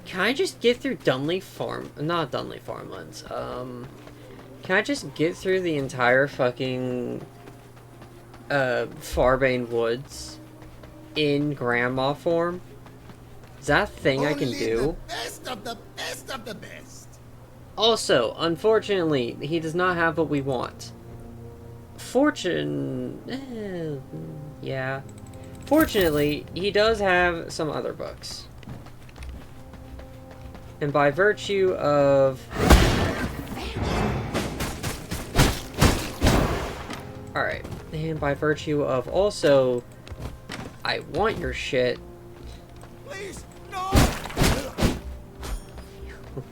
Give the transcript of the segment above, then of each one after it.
Can I just get through Dunley Farm? Not Dunley Farmlands. Can I just get through the entire fucking Farbane Woods in grandma form? Is that a thing I can do? The best of the best of the best. Also, unfortunately, he does not have what we want. Yeah. Fortunately, he does have some other books. And by virtue of... Alright. And by virtue of also... I want your shit. Please, no!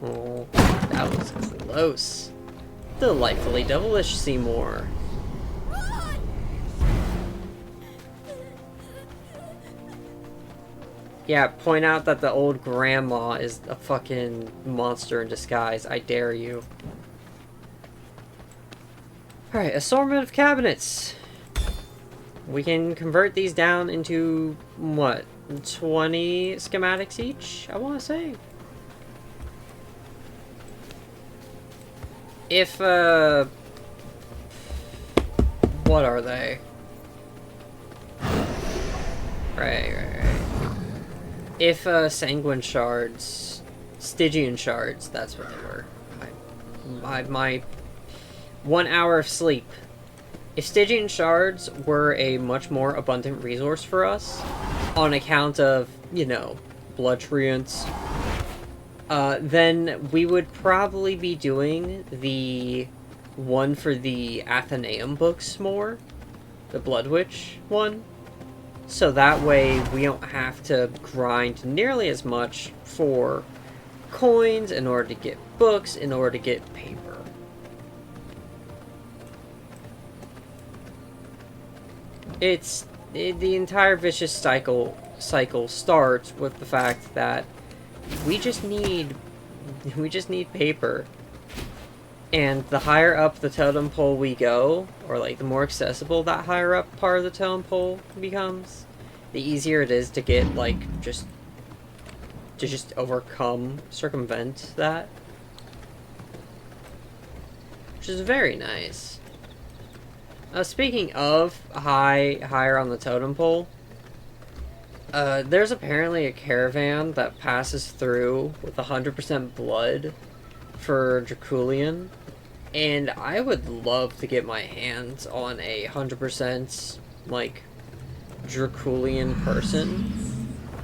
Oh, that was close. Delightfully devilish, Seymour. Yeah, point out that the old grandma is a fucking monster in disguise. I dare you. Alright, assortment of cabinets. We can convert these down into, what, 20 schematics each, I want to say? If, what are they? Right. If, Sanguine Shards, Stygian Shards, that's what they were. My 1 hour of sleep. If Stygian Shards were a much more abundant resource for us, on account of, you know, blood treants, then we would probably be doing the one for the Athenaeum books more. The Blood Witch one. So that way we don't have to grind nearly as much for coins in order to get books, in order to get paper. The entire vicious cycle starts with the fact that we just need paper. And the higher up the totem pole we go, or like the more accessible that higher up part of the totem pole becomes, the easier it is to get like just circumvent that. Which is very nice. Speaking of higher on the totem pole, there's apparently a caravan that passes through with 100% blood for Draculian, and I would love to get my hands on a 100% like Draculian person.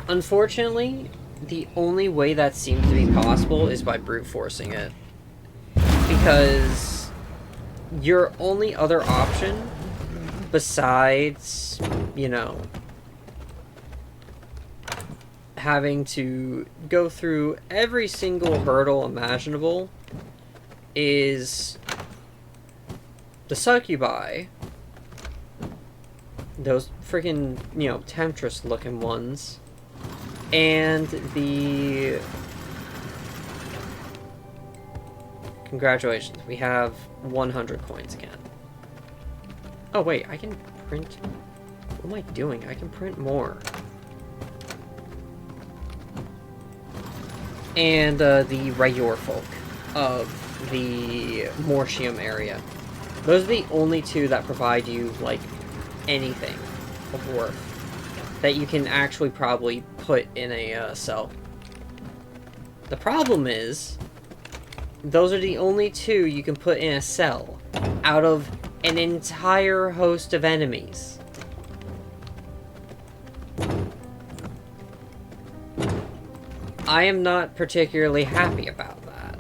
Unfortunately, the only way that seems to be possible is by brute forcing it, because your only other option besides, you know, having to go through every single hurdle imaginable is the succubi. Those freaking, you know, temptress looking ones. And the... Congratulations, we have 100 coins again. Oh wait, I can print... What am I doing? I can print more. And the regular folk of the Mortium area. Those are the only two that provide you, like, anything of worth that you can actually probably put in a cell. The problem is, those are the only two you can put in a cell out of an entire host of enemies. I am not particularly happy about that.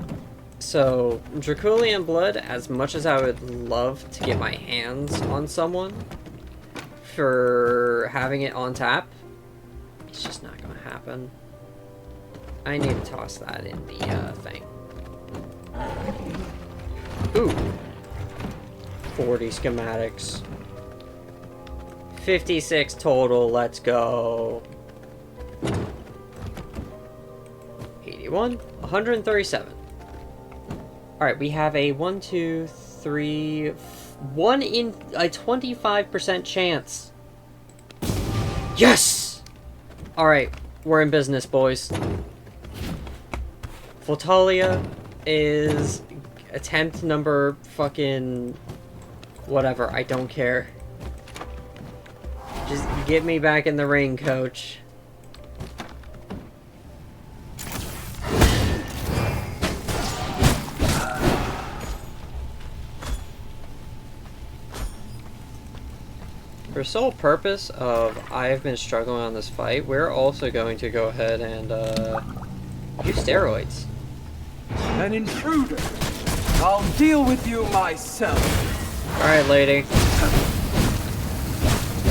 So, Draculian blood, as much as I would love to get my hands on someone for having it on tap, it's just not going to happen. I need to toss that in the thing. Ooh. 40 schematics. 56 total, let's go. 81, 137. Alright, we have a 1 in a 25% chance. Yes! Alright, we're in business, boys. Voltalia is attempt number fucking whatever. I don't care. Just get me back in the ring, coach. For sole purpose of I've been struggling on this fight, we're also going to go ahead and use steroids. An intruder. I'll deal with you myself. Alright, lady.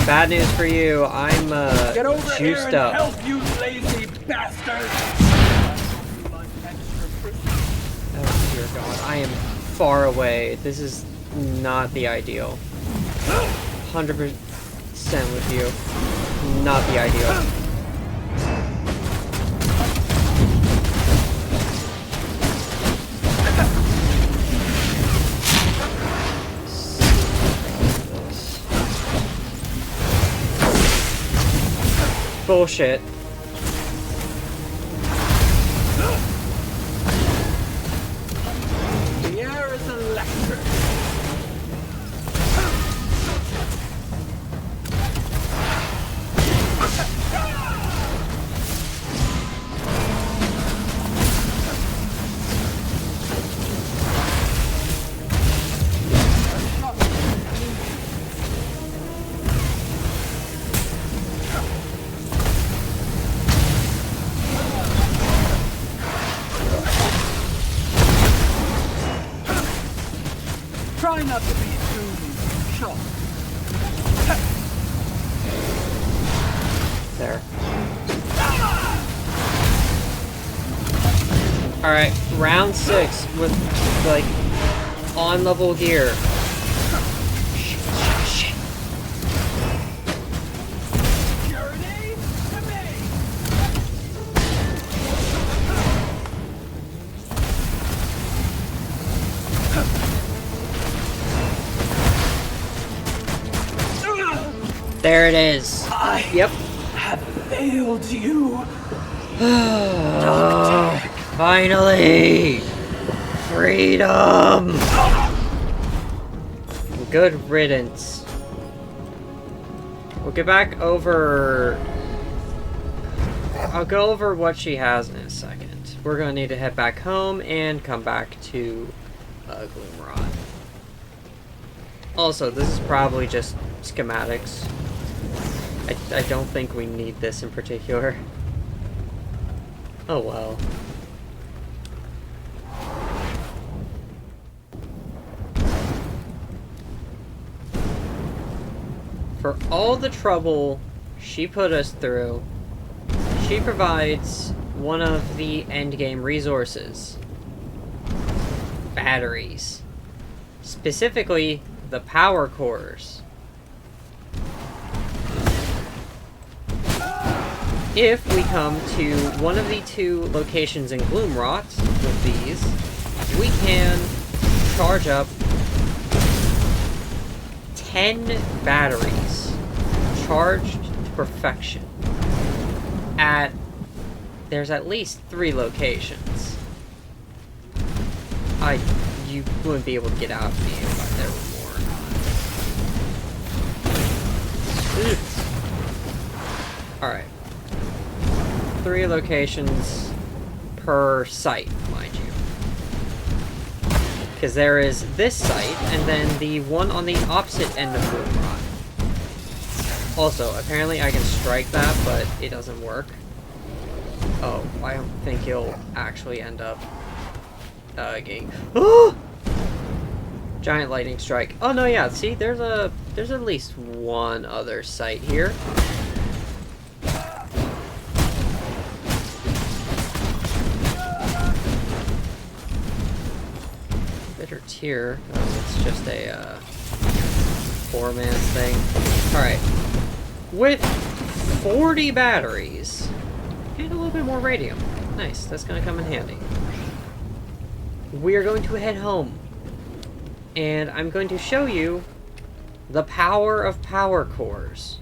Bad news for you. I'm Get over here juiced and up. help, you lazy bastard. Oh dear God, I am far away. This is not the ideal. 100% with you. Not the ideal. Bullshit. The air is electric. Try not to be too shocked. There. Alright, round 6 with, like, on-level gear. Shit. Journey to me. There it is. I Yep. have failed you. Oh, finally! Freedom! Good riddance. We'll get back over... I'll go over what she has in a second. We're gonna need to head back home and come back to Gloomrod. Also, this is probably just schematics. I don't think we need this in particular. Oh well. For all the trouble she put us through, she provides one of the endgame resources. Batteries. Specifically, the power cores. If we come to one of the 2 locations in Gloomrot with these, we can charge up 10 batteries charged to perfection there's at least 3 locations. You wouldn't be able to get out of me if there were more. Alright. 3 locations per site, mind you. Because there is this site, and then the one on the opposite end of Gloomrot. Also, apparently I can strike that, but it doesn't work. Oh, I don't think he'll actually end up getting... Giant lightning strike. Oh no, yeah, see, there's at least one other site here. Bitter Tear. Oh, it's just a poor man's thing. Alright. With 40 batteries and a little bit more radium. Nice, that's gonna come in handy. We are going to head home. And I'm going to show you the power of power cores.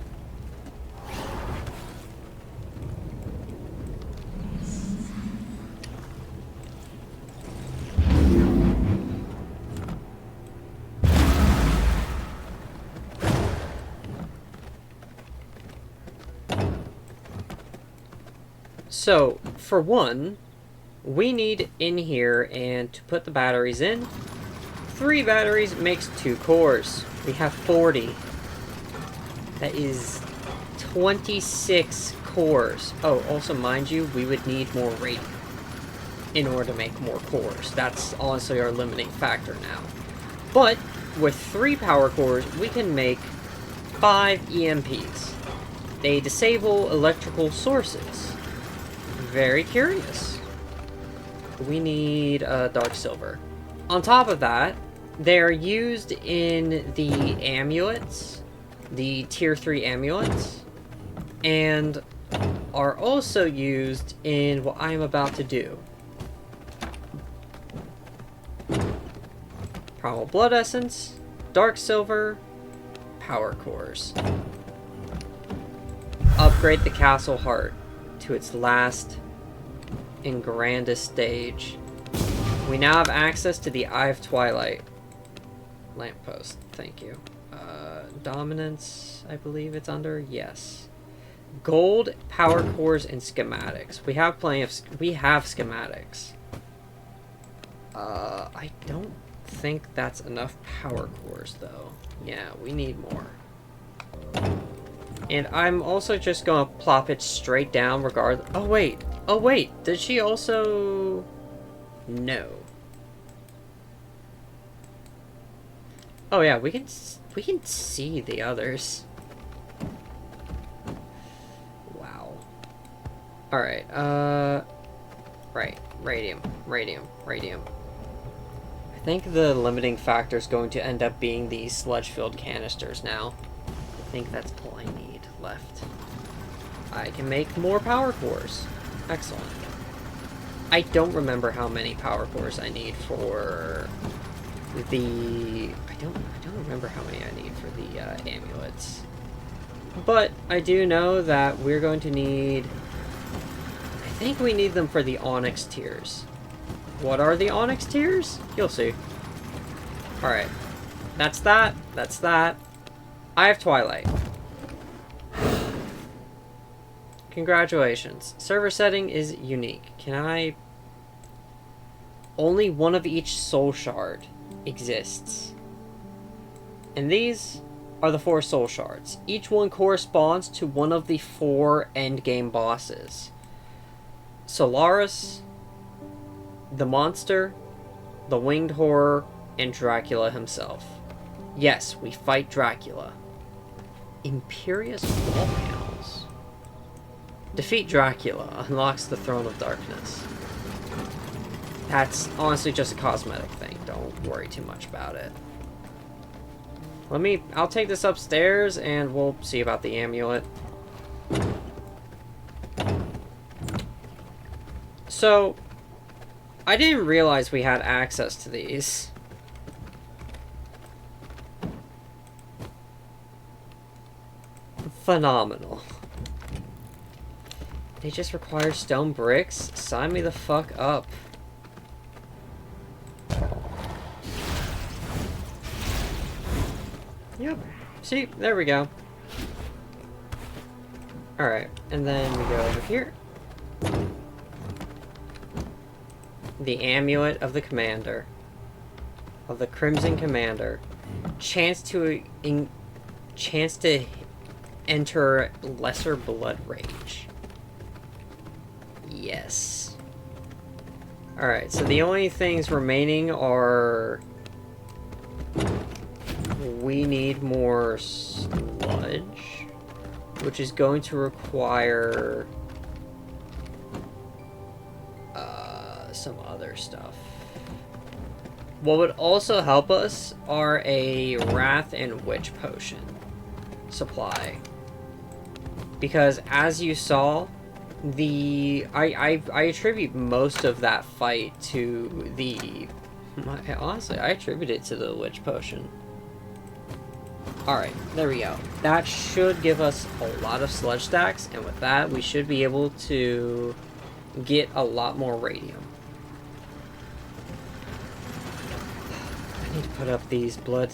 So, for one, we need in here, and to put the batteries in, 3 batteries makes 2 cores. We have 40. That is 26 cores. Oh, also, mind you, we would need more radium in order to make more cores. That's honestly our limiting factor now. But with 3 power cores, we can make 5 EMPs. They disable electrical sources. Very curious. We need dark silver. On top of that, they're used in the amulets, the tier 3 amulets, and are also used in what I'm about to do. Primal Blood Essence, Dark Silver, Power Cores. Upgrade the Castle Heart to its last and grandest stage. We now have access to the Eye of Twilight. Lamppost, thank you. Dominance, I believe it's under? Yes. Gold, Power Cores, and Schematics. We have schematics. I don't think that's enough power cores though. Yeah, we need more. And I'm also just gonna plop it straight down regardless. Oh wait, did she also... No. Oh yeah, we can see the others. Wow. Alright, right, radium. I think the limiting factor is going to end up being these sludge-filled canisters now. I think that's all I need left. I can make more power cores. Excellent. I don't remember how many power cores I need for the... I don't remember how many I need for the amulets. But I do know that we're going to need... I think we need them for the Onyx tiers. What are the Onyx tiers? You'll see. Alright. That's that. That's that. Eye of Twilight. Congratulations. Server setting is unique. Can I... Only one of each soul shard exists. And these are the 4 soul shards. Each one corresponds to one of the 4 endgame bosses. Solaris, the monster, the winged horror, and Dracula himself. Yes, we fight Dracula. Imperious wall panels. Defeat Dracula unlocks the Throne of Darkness. That's honestly just a cosmetic thing. Don't worry too much about it. I'll take this upstairs and we'll see about the amulet. So, I didn't realize we had access to these. Phenomenal. They just require stone bricks? Sign me the fuck up. Yep. See, there we go. Alright, and then we go over here. The Amulet of the Commander. Of the Crimson Commander. Chance to enter Lesser Blood Rage. Yes. Alright, so the only things remaining are... We need more sludge, which is going to require some other stuff. What would also help us are a Wrath and Witch Potion supply. Because as you saw, I attribute most of that fight to the... Honestly, I attribute it to the Witch Potion. Alright, there we go. That should give us a lot of sludge stacks, and with that, we should be able to get a lot more radium. I need to put up these blood